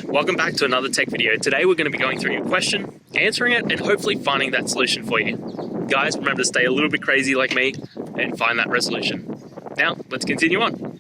Welcome back to another tech video. Today we're going to be going through your question, answering it, and hopefully finding that solution for you. Guys, remember to stay a little bit crazy like me and find that resolution. Now, let's continue on.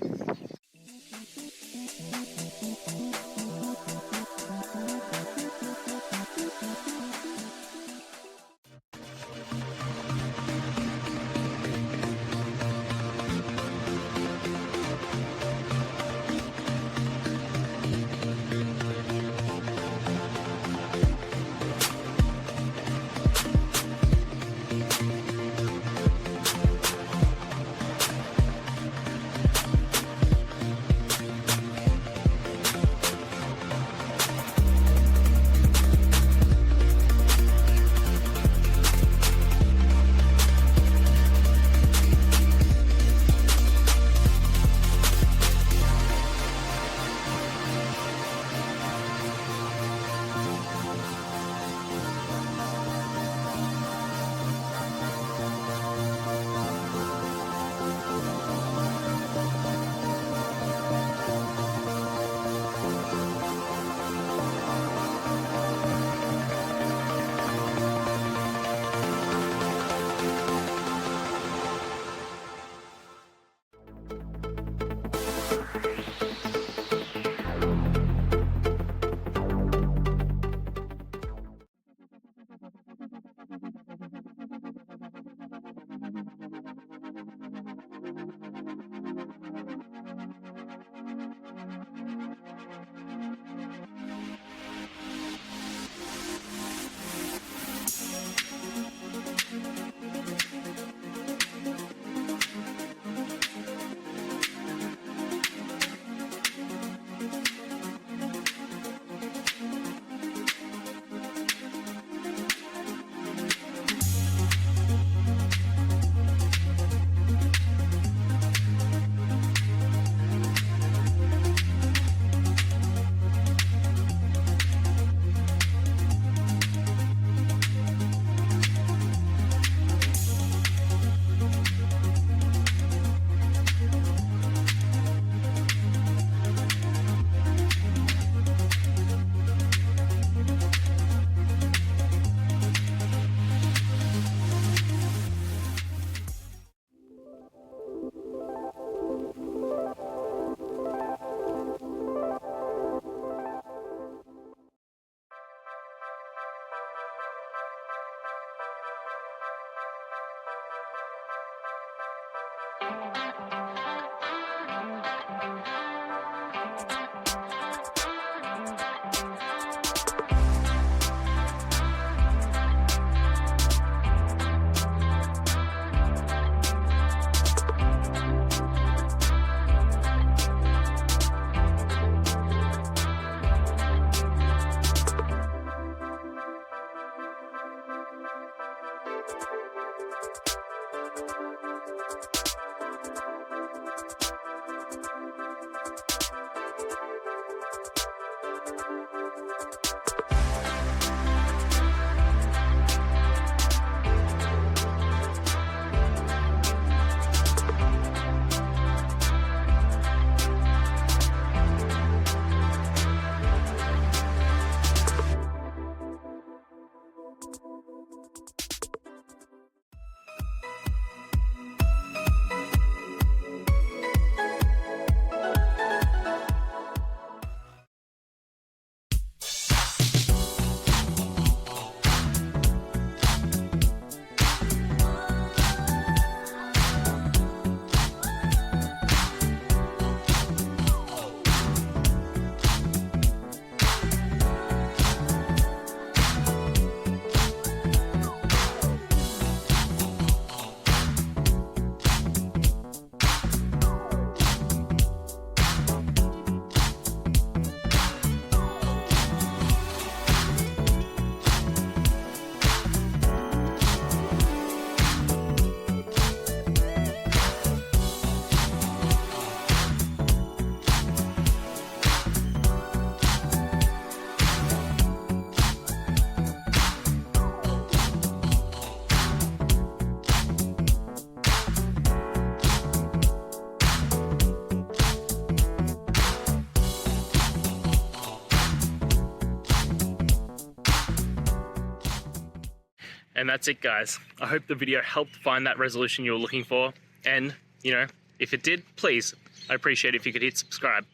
And that's it, guys. I hope the video helped find that resolution you were looking for. And, you know, if it did, please, I appreciate it if you could hit subscribe.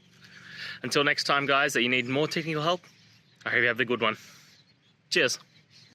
Until next time, guys, that you need more technical help, I hope you have a good one. Cheers.